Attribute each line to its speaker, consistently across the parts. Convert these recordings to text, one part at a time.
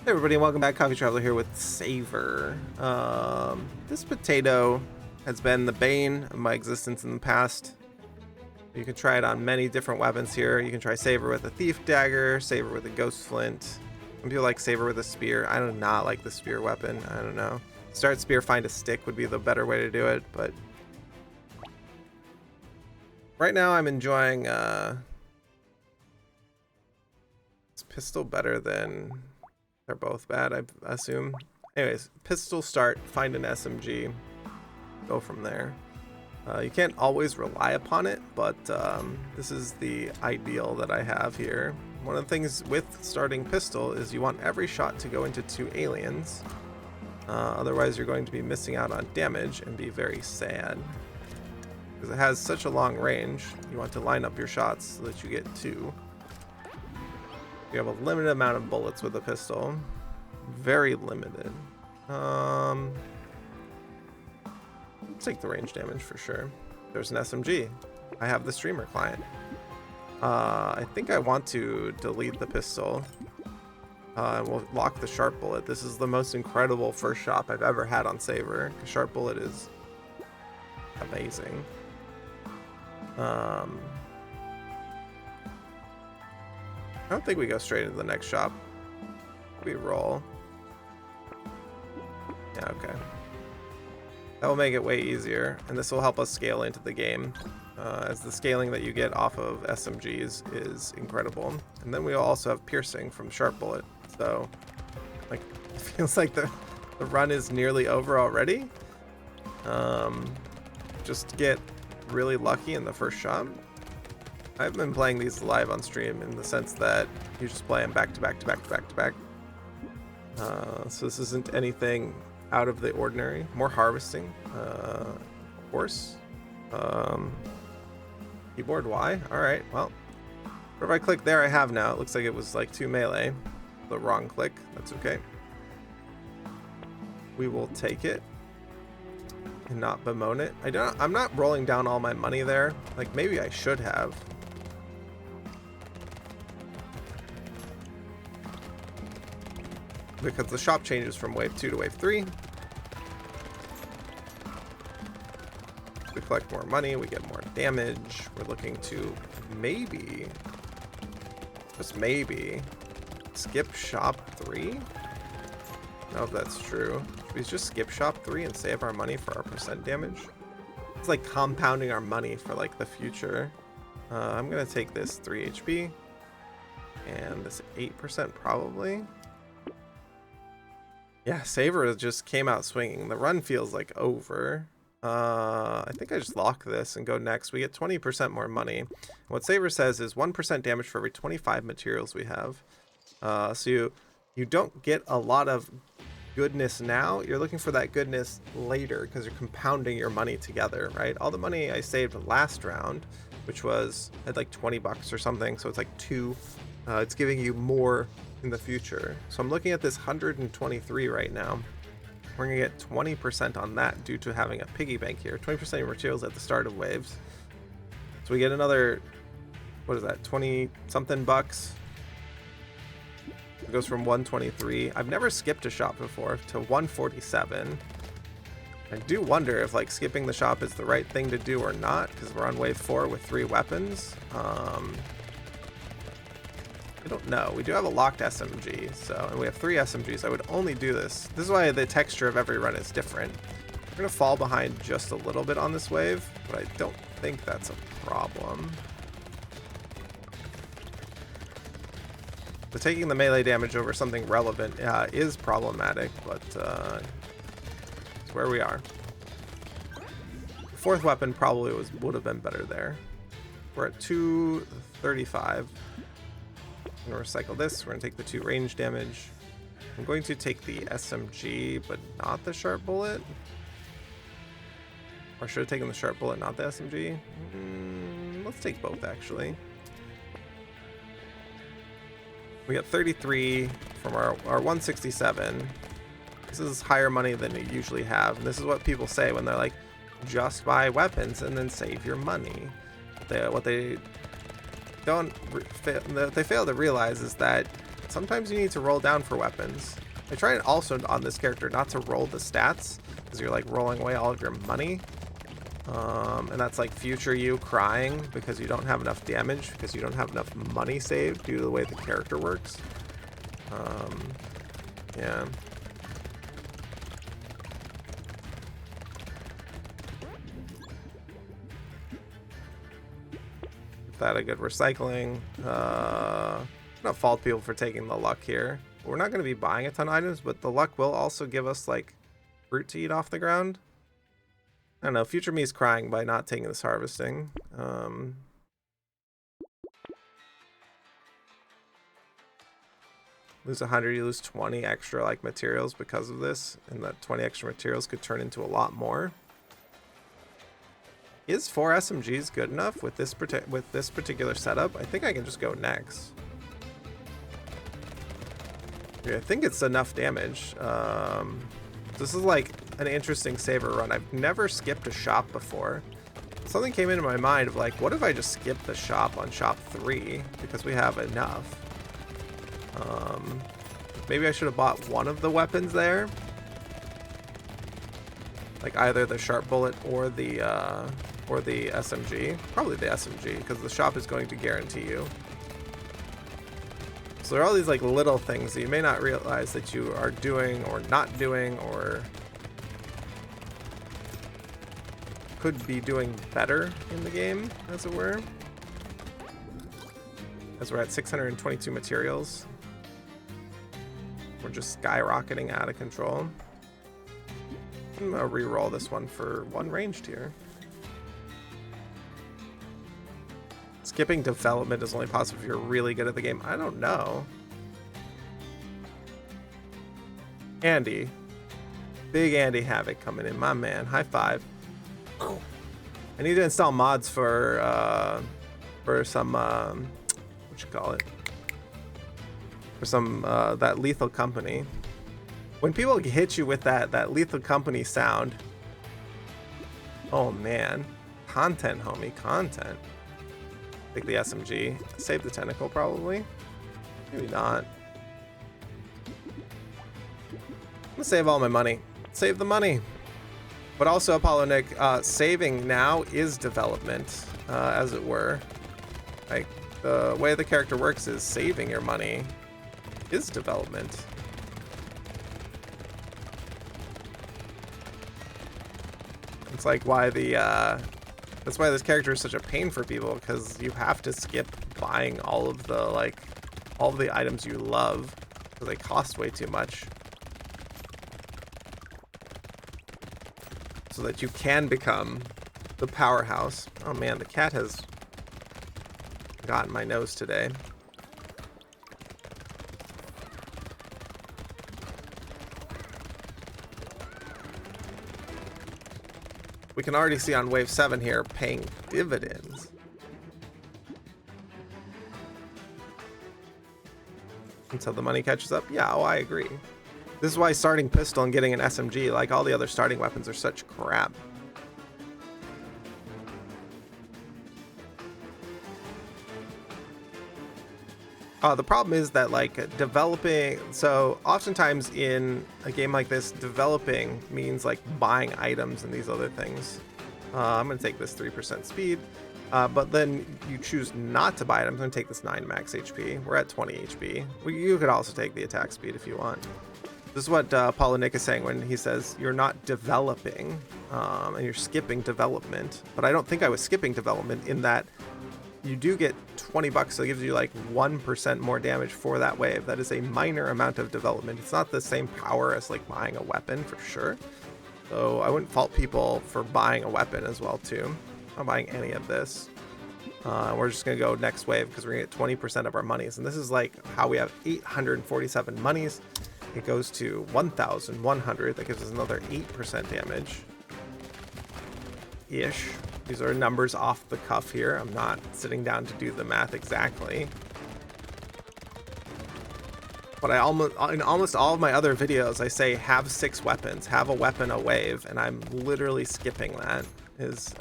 Speaker 1: Hey everybody, and welcome back. Coffee Traveler here with Saver. This potato has been the bane of my existence in the past. You can try it on many different weapons here. You can try Saver with a thief dagger, Saver with a ghost flint. Some people like Saver with a spear. I do not like the spear weapon. I don't know. Start spear, find a stick would be the better way to do it, but right now I'm enjoying this pistol better than... They're both bad, I assume. Anyways, pistol start, find an SMG, go from there. You can't always rely upon it, but this is the ideal that I have here. One of the things with starting pistol is you want every shot to go into 2 aliens. Otherwise you're going to be missing out on damage and be very sad. Because it has such a long range, you want to line up your shots so that you get 2. You have a limited amount of bullets with a pistol. Very limited. Let's take the range damage for sure. There's an SMG. I have the streamer client. I think I want to delete the pistol. We'll lock the sharp bullet. This is the most incredible first shop I've ever had on Saver. Sharp bullet is amazing. I don't think we go straight into the next shop. We roll. Yeah, okay. That will make it way easier, and this will help us scale into the game, as the scaling that you get off of SMGs is incredible. And then we also have piercing from sharp bullet, so like it feels like the run is nearly over already. Just get really lucky in the first shot. I've been playing these live on stream in the sense that you just play them back to back to back to back to back. So this isn't anything out of the ordinary. More harvesting, of course. Keyboard Y. All right. Well, if I click there, I have now. It looks like it was like 2 melee. The wrong click. That's okay. We will take it and not bemoan it. I'm not rolling down all my money there. Like maybe I should have. Because the shop changes from wave 2 to wave 3. We collect more money, we get more damage. We're looking to maybe, just maybe, skip shop 3. I don't know if that's true. Should we just skip shop 3 and save our money for our percent damage? It's like compounding our money for like the future. I'm gonna take this 3 HP and this 8% probably. Yeah, Saver just came out swinging. The run feels like over. I think I just lock this and go next. We get 20% more money. What Saver says is 1% damage for every 25 materials we have. So you don't get a lot of goodness now. You're looking for that goodness later because you're compounding your money together, right? All the money I saved last round, which was at like 20 bucks or something, so it's like 2. It's giving you more in the future. So I'm looking at this 123 right now. We're gonna get 20% on that due to having a piggy bank here. 20% of your materials at the start of waves. So we get another, what is that, 20 something bucks. It goes from 123. I've never skipped a shop before to 147. I do wonder if like skipping the shop is the right thing to do or not, because we're on wave 4 with 3 weapons. I don't know. We do have a locked SMG, so, and we have 3 SMGs. I would only do this. This is why the texture of every run is different. We're gonna fall behind just a little bit on this wave, but I don't think that's a problem. So taking the melee damage over something relevant is problematic, but it's where we are. The 4th weapon probably would have been better there. We're at 235. I'm going to recycle this. We're going to take the 2 range damage. I'm going to take the SMG, but not the sharp bullet. Or should have taken the sharp bullet, not the SMG. Let's take both, actually. We got 33 from our 167. This is higher money than you usually have. And this is what people say when they're like, just buy weapons and then save your money. What they fail to realize is that sometimes you need to roll down for weapons. I try also on this character not to roll the stats, because you're like rolling away all of your money. And that's like future you crying because you don't have enough damage, because you don't have enough money saved due to the way the character works. Yeah. That a good recycling. Not fault people for taking the luck here. We're not going to be buying a ton of items, but the luck will also give us like fruit to eat off the ground. I don't know. Future me's crying by not taking this harvesting. Lose 100, you lose 20 extra like materials because of this, and that 20 extra materials could turn into a lot more. Is 4 SMGs good enough with this particular setup? I think I can just go next. Yeah, I think it's enough damage. This is like an interesting saver run. I've never skipped a shop before. Something came into my mind of like, what if I just skip the shop on shop 3 because we have enough? Maybe I should have bought one of the weapons there, like either the sharp bullet or the SMG. Probably the SMG, because the shop is going to guarantee you. So there are all these like little things that you may not realize that you are doing or not doing, or could be doing better in the game, as it were. As we're at 622 materials. We're just skyrocketing out of control. I'm gonna re-roll this one for one ranged here. Skipping development is only possible if you're really good at the game. I don't know. Andy. Big Andy Havoc coming in. My man. High five. I need to install mods for some, what you call it? For some, that Lethal Company. When people hit you with that Lethal Company sound, oh man. Content, homie. Content. Take the SMG. Save the tentacle, probably. Maybe not. I'm gonna save all my money. Save the money. But also, Apollo Nick, saving now is development, as it were. Like, the way the character works is saving your money is development. It's like why that's why this character is such a pain for people, because you have to skip buying all of the items you love because they cost way too much, so that you can become the powerhouse. Oh man, the cat has gotten my nose today. We can already see on wave 7 here paying dividends. Until the money catches up. Yeah, I agree. This is why starting pistol and getting an SMG, like all the other starting weapons, are such crap. The problem is that like developing, so oftentimes in a game like this, developing means like buying items and these other things. I'm going to take this 3% speed, but then you choose not to buy it. I'm going to take this 9 max HP. We're at 20 HP. You could also take the attack speed if you want. This is what Paulo Nick is saying when he says you're not developing and you're skipping development. But I don't think I was skipping development in that you do get 20 bucks, so it gives you like 1% more damage for that wave. That is a minor amount of development. It's not the same power as like buying a weapon for sure. So I wouldn't fault people for buying a weapon as well too. I'm not buying any of this. We're just gonna go next wave because we're gonna get 20% of our monies. And this is like how we have 847 monies. It goes to 1,100. That gives us another 8% damage. Ish. These are numbers off the cuff here. I'm not sitting down to do the math exactly. But in almost all of my other videos, I say have 6 weapons, have a weapon a wave, and I'm literally skipping that. Is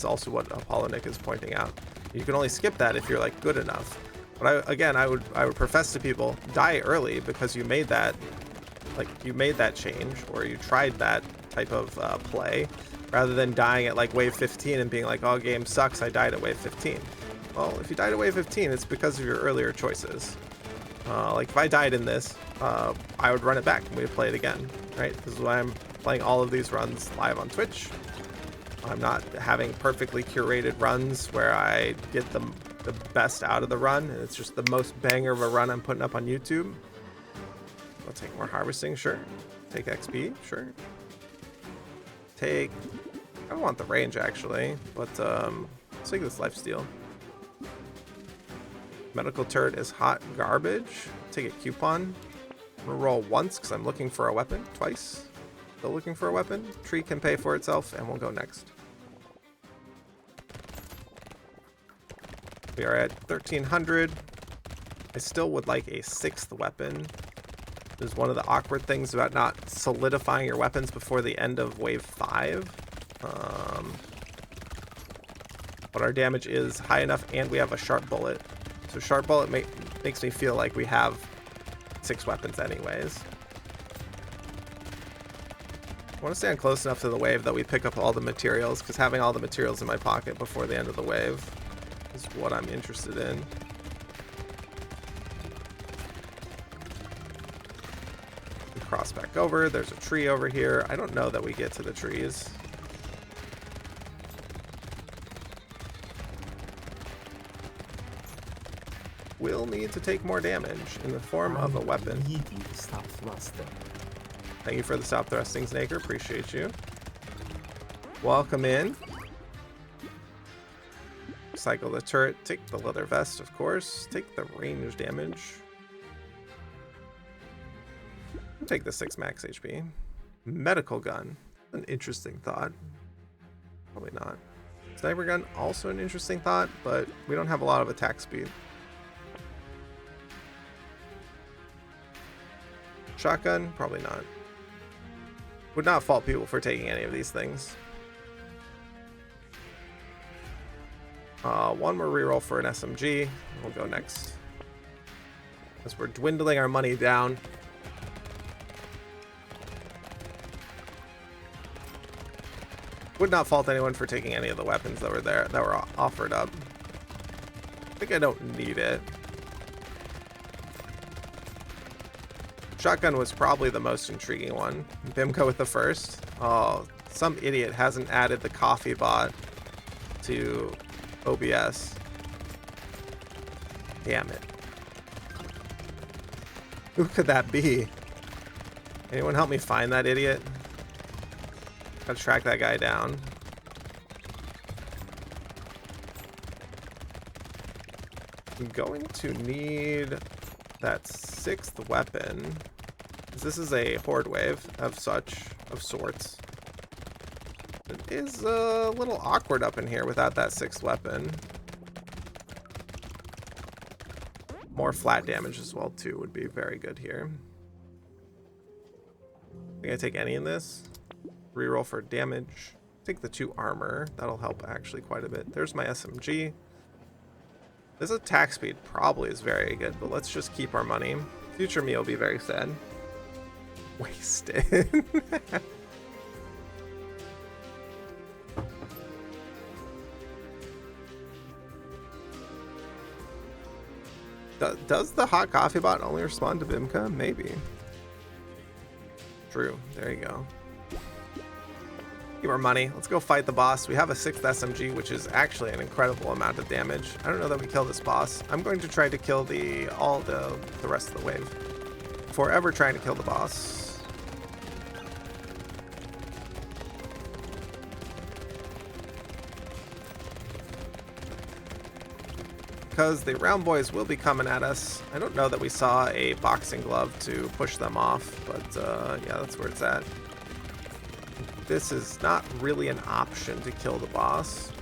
Speaker 1: also what Apollo Nick is pointing out. You can only skip that if you're like good enough. But I would profess to people, die early because you made that, like you made that change or you tried that type of play, rather than dying at like wave 15 and being like, oh, game sucks, I died at wave 15. Well, if you died at wave 15, it's because of your earlier choices. Like if I died in this, I would run it back and we'd play it again, right? This is why I'm playing all of these runs live on Twitch. I'm not having perfectly curated runs where I get the best out of the run, and it's just the most banger of a run I'm putting up on YouTube. I'll take more harvesting, sure. Take XP, sure. Take, I don't want the range actually, but let's take this lifesteal. Medical turret is hot garbage. Take a coupon. I'm gonna roll once because I'm looking for a weapon. Twice. Still looking for a weapon. Tree can pay for itself, and we'll go next. We are at 1300. I still would like a 6th weapon. This is one of the awkward things about not solidifying your weapons before the end of wave 5. But our damage is high enough, and we have a sharp bullet. So sharp bullet makes me feel like we have 6 weapons anyways. I want to stand close enough to the wave that we pick up all the materials, because having all the materials in my pocket before the end of the wave is what I'm interested in. We cross back over. There's a tree over here. I don't know that we get to the trees. Will need to take more damage in the form of a weapon. Thank you for the stop thrusting, Snaker. Appreciate you. Welcome in. Cycle the turret. Take the leather vest, of course. Take the range damage. Take the 6 max HP. Medical gun. An interesting thought. Probably not. Sniper gun, also an interesting thought, but we don't have a lot of attack speed. Shotgun, probably not. Would not fault people for taking any of these things. One more reroll for an SMG. We'll go next. As we're dwindling our money down. Would not fault anyone for taking any of the weapons that were there, that were offered up. I think I don't need it. Shotgun was probably the most intriguing one. Bimco with the first. Oh, some idiot hasn't added the coffee bot to OBS. Damn it. Who could that be? Anyone help me find that idiot? Gotta track that guy down. I'm going to need that 6th weapon. This is a horde wave of sorts. It is a little awkward up in here without that 6th weapon. More flat damage as well too would be very good here. Think I take any in this? Reroll for damage. Take the 2 armor. That'll help actually quite a bit. There's my SMG. This attack speed probably is very good, but let's just keep our money. Future me will be very sad. Wasted. Does the hot coffee bot only respond to Bimka? Maybe. True. There you go. Keep our money. Let's go fight the boss. We have a 6th SMG, which is actually an incredible amount of damage. I don't know that we kill this boss. I'm going to try to kill all the rest of the wave before ever trying to kill the boss. Because the round boys will be coming at us. I don't know that we saw a boxing glove to push them off, but yeah, that's where it's at. This is not really an option to kill the boss,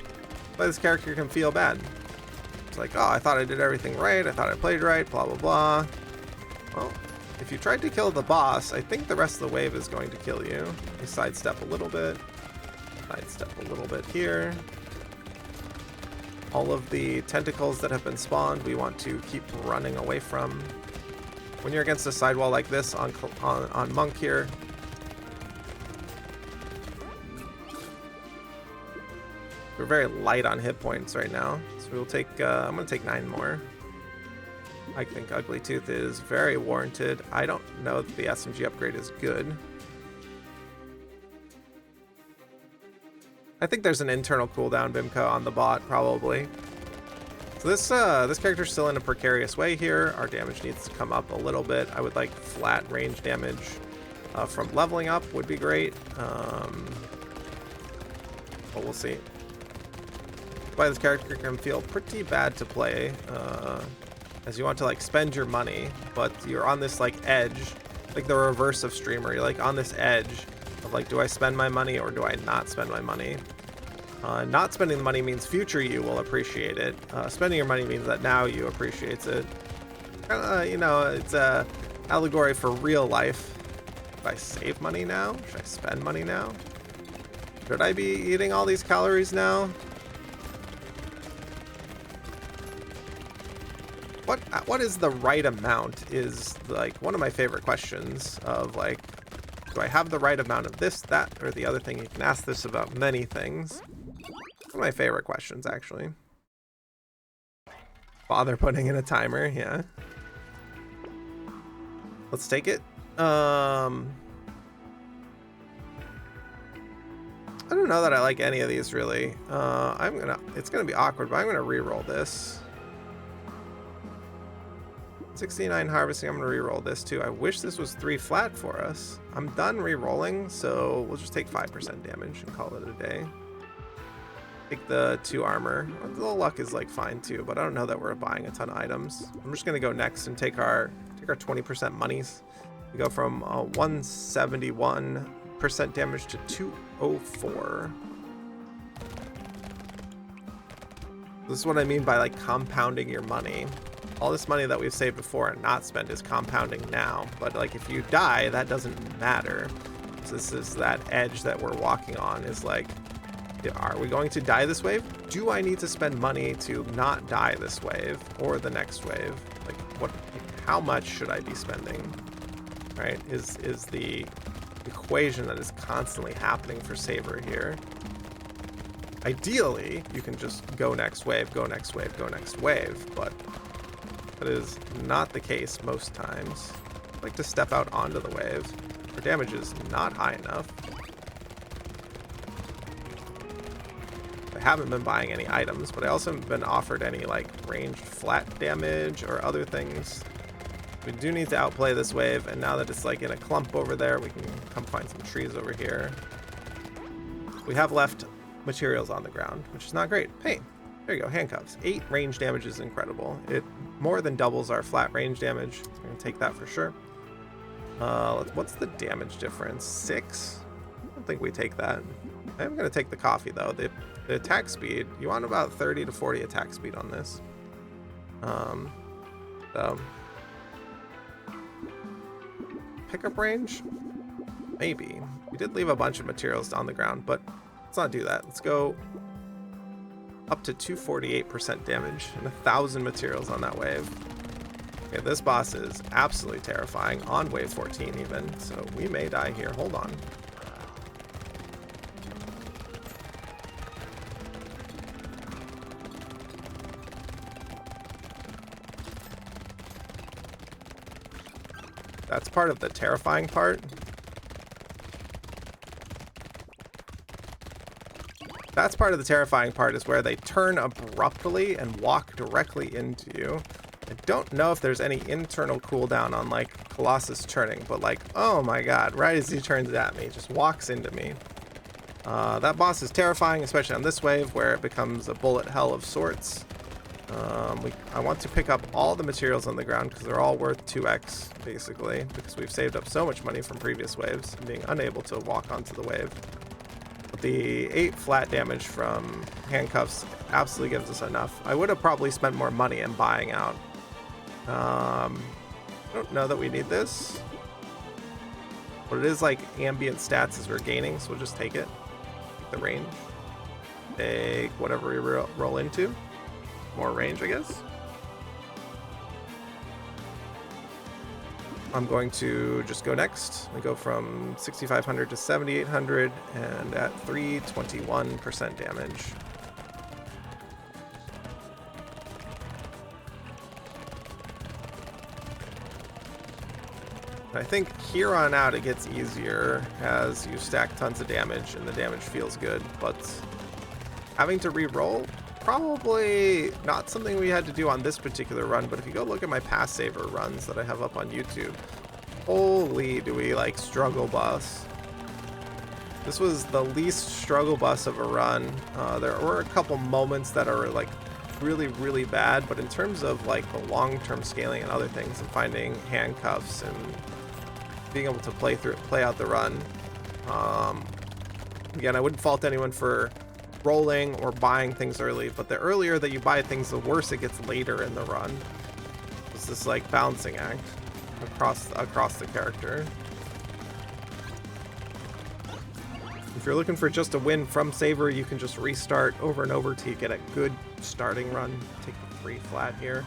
Speaker 1: but this character can feel bad. It's like, oh, I thought I did everything right, I thought I played right, blah blah blah. Well, if you tried to kill the boss, I think the rest of the wave is going to kill you. You sidestep a little bit here. All of the tentacles that have been spawned, we want to keep running away from. When you're against a sidewall like this on Monk here, we're very light on hit points right now, so we'll take. I'm gonna take 9 more. I think Ugly Tooth is very warranted. I don't know that the SMG upgrade is good. I think there's an internal cooldown Bimka on the bot, probably. So this character's still in a precarious way here. Our damage needs to come up a little bit. I would like flat range damage from leveling up would be great. But we'll see. Why this character can feel pretty bad to play, as you want to like spend your money, but you're on this like edge, like the reverse of streamer. You're like on this edge of like, do I spend my money or do I not spend my money? Not spending the money means future you will appreciate it. Spending your money means that now you appreciates it. You know, it's a allegory for real life. Should I save money now? Should I spend money now? Should I be eating all these calories now? What is the right amount is like one of my favorite questions of like, do I have the right amount of this, that, or the other thing? You can ask this about many things. One of my favorite questions, actually. Bother putting in a timer, yeah. Let's take it. I don't know that I like any of these really. It's gonna be awkward, but I'm gonna re-roll this. 69 harvesting, I'm gonna re-roll this too. I wish this was 3 flat for us. I'm done re-rolling, so we'll just take 5% damage and call it a day. Take the 2 armor. The luck is like fine too, but I don't know that we're buying a ton of items. I'm just gonna go next and take our 20% monies. We go from 171% damage to 204. This is what I mean by like compounding your money. All this money that we've saved before and not spent is compounding now, but like if you die, that doesn't matter. So this is that edge that we're walking on, is like, are we going to die this wave? Do I need to spend money to not die this wave or the next wave? Like how much should I be spending? Right? Is the equation that is constantly happening for Saber here. Ideally, you can just go next wave, go next wave, go next wave, but that is not the case most times. I like to step out onto the wave. Our damage is not high enough. I haven't been buying any items, but I also haven't been offered any like ranged flat damage or other things. We do need to outplay this wave, and now that it's like in a clump over there, we can come find some trees over here. We have left materials on the ground, which is not great. Hey, there you go, handcuffs. 8 range damage is incredible. It more than doubles our flat range damage. I'm gonna take that for sure. What's the damage difference? 6? I don't think we take that. I'm gonna take the coffee though. The attack speed, you want about 30 to 40 attack speed on this. So pickup range? Maybe. We did leave a bunch of materials on the ground, but let's not do that. Let's go up to 248% damage and 1,000 materials on that wave. Okay, this boss is absolutely terrifying on wave 14 even, so we may die here. Hold on. That's part of the terrifying part. That's part of the terrifying part, is where they turn abruptly and walk directly into you. I don't know if there's any internal cooldown on like Colossus turning, but like, oh my god, right as he turns at me, just walks into me. That boss is terrifying, especially on this wave where it becomes a bullet hell of sorts. I want to pick up all the materials on the ground because they're all worth 2x basically, because we've saved up so much money from previous waves and being unable to walk onto the wave. But the 8 flat damage from handcuffs absolutely gives us enough. I would have probably spent more money in buying out. I don't know that we need this, but it is like ambient stats as we're gaining, so we'll just take it. Take the range. Take whatever we roll into. more range, I guess. I'm going to just go next. We go from 6,500 to 7,800 and at 321% damage. I think here on out it gets easier as you stack tons of damage and the damage feels good, but having to re-roll, probably not something we had to do on this particular run, but if you go look at my past saver runs that I have up on YouTube, holy do we like struggle bus. This was the least struggle bus of a run. There were a couple moments that are like really bad, but in terms of like the long-term scaling and other things and finding handcuffs and being able to play out the run, again, I wouldn't fault anyone for rolling or buying things early, but the earlier that you buy things, the worse it gets later in the run. It's this like balancing act across the character. If you're looking for just a win from Saver, you can just restart over and over till you get a good starting run. Take the 3 flat here.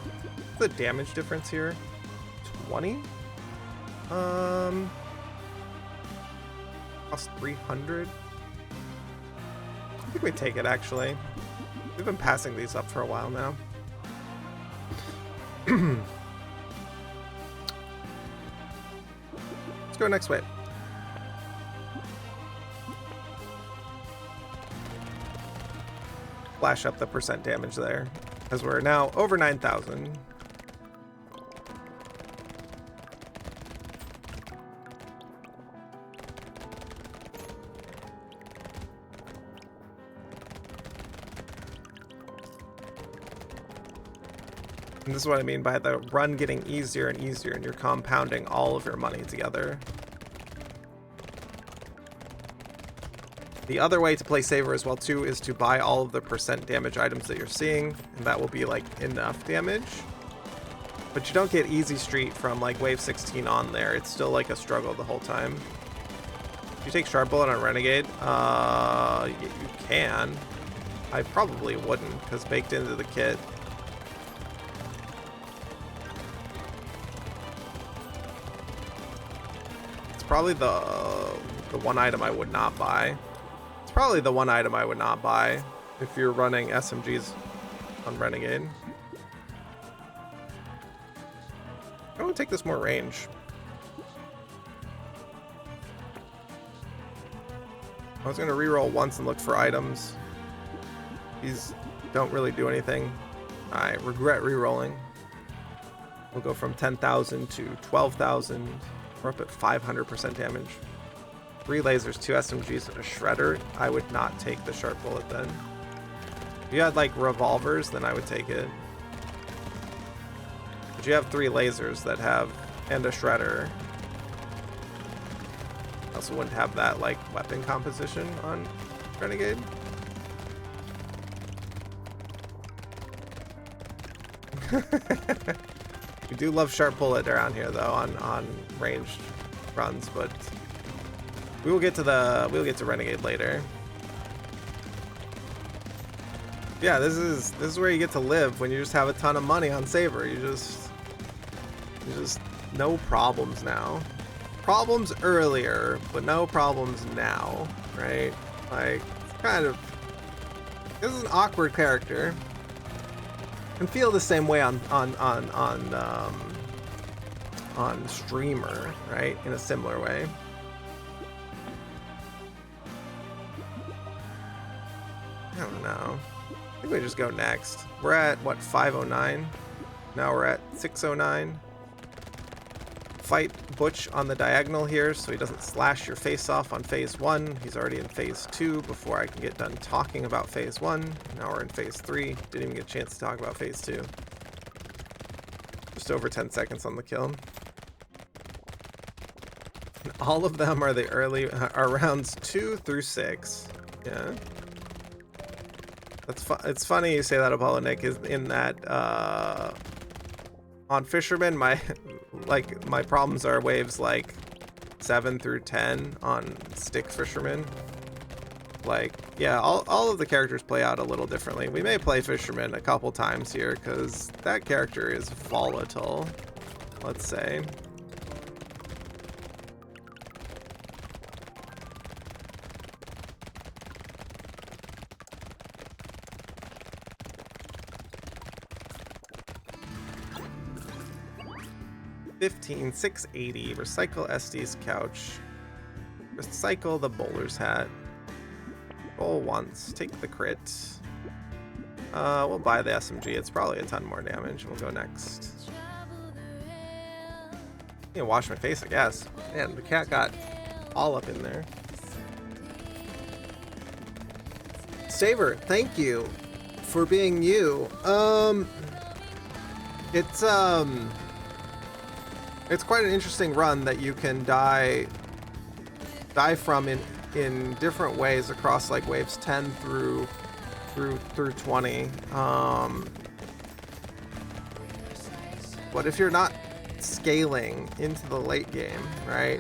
Speaker 1: What's the damage difference here? 20? Plus 300. I think we take it, actually. We've been passing these up for a while now. Let's go next wave. Flash up the percent damage there, as we're now over 9,000. And this is what I mean by the run getting easier and easier, and you're compounding all of your money together. The other way to play Saver as well too is to buy all of the percent damage items that you're seeing, and that will be like enough damage. But you don't get easy street from like wave 16 on there. It's still like a struggle the whole time. If you take Sharp Bullet on Renegade, you can. I probably wouldn't, because baked into the kit. It's probably the one item I would not buy. It's probably the one item I would not buy if you're running SMGs on Renegade. I want to take this more range. I was going to reroll once and look for items. These don't really do anything. I regret rerolling. We'll go from 10,000 to 12,000. We're up at 500% damage. 3 lasers, 2 SMGs, and a shredder. I would not take the Sharp Bullet then. If you had like revolvers, then I would take it. But you have 3 lasers that have, and a shredder. I also wouldn't have that like weapon composition on Renegade. We do love Sharp Bullet around here though on ranged runs, but we'll get to Renegade later. Yeah, this is where you get to live when you just have a ton of money on Saver. You just no problems now. Problems earlier, but no problems now, right? Like, kind of, this is an awkward character. And feel the same way on Streamer, right? In a similar way. I don't know. I think we just go next. We're at what, 509? Now we're at 609. Fight Butch on the diagonal here so he doesn't slash your face off on phase 1. He's already in phase 2 before I can get done talking about phase 1. Now we're in phase 3. Didn't even get a chance to talk about phase 2. Just over 10 seconds on the kill. And all of them are the early rounds 2 through 6. Yeah. It's funny you say that, Apollo Nick, is in that on Fisherman, my problems are waves like 7 through 10 on Stick Fisherman. Like, yeah, all of the characters play out a little differently. We may play Fisherman a couple times here because that character is volatile, let's say. $15,680. Recycle SD's couch. Recycle the bowler's hat. Roll once. Take the crit. We'll buy the SMG. It's probably a ton more damage. We'll go next. I can wash my face, I guess. Man, the cat got all up in there. Saver, thank you for being you. It's quite an interesting run that you can die from in different ways across like waves 10 through 20. But if you're not scaling into the late game, right?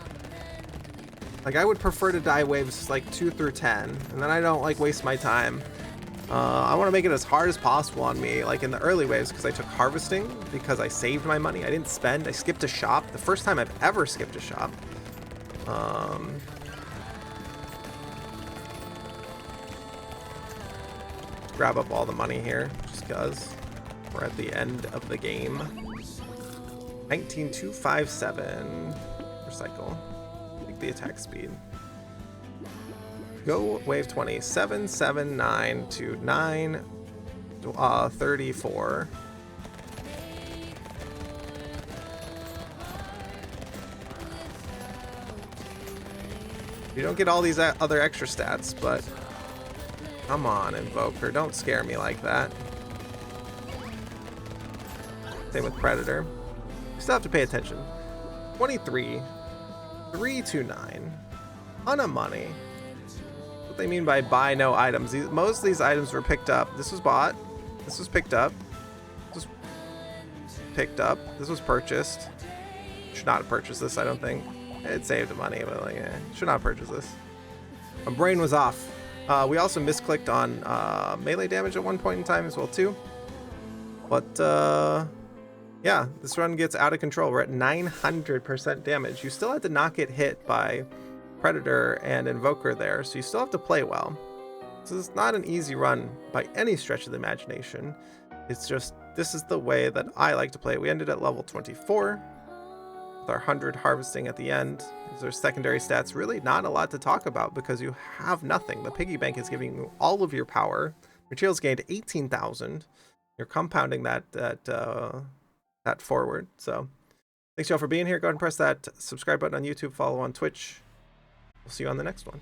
Speaker 1: Like I would prefer to die waves like 2 through 10, and then I don't like waste my time. I want to make it as hard as possible on me, like in the early waves, because I took harvesting, because I saved my money. I didn't spend. I skipped a shop. The first time I've ever skipped a shop. Grab up all the money here, just because we're at the end of the game. 19,257. Recycle. Take the attack speed. Go wave 20. 779 to 934. You don't get all these other extra stats, but come on, Invoker, don't scare me like that. Same with Predator. You still have to pay attention. 23, 329, ton of money. What they mean by buy no items. Most of these items were picked up. This was bought. This was picked up. This was picked up. This was purchased. Should not have purchased this, I don't think. It saved the money, but like, should not purchase this. My brain was off. We also misclicked on melee damage at one point in time as well too. But yeah, this run gets out of control. We're at 900% damage. You still had to not get hit by Predator and Invoker there, so you still have to play well. So this is not an easy run by any stretch of the imagination. It's just, this is the way that I like to play it. We ended at level 24 with our 100 harvesting at the end. These are secondary stats. Really not a lot to talk about because you have nothing. The piggy bank is giving you all of your power. Materials gained 18,000. You're compounding that forward. So thanks y'all for being here. Go ahead and press that subscribe button on YouTube. Follow on Twitch. We'll see you on the next one.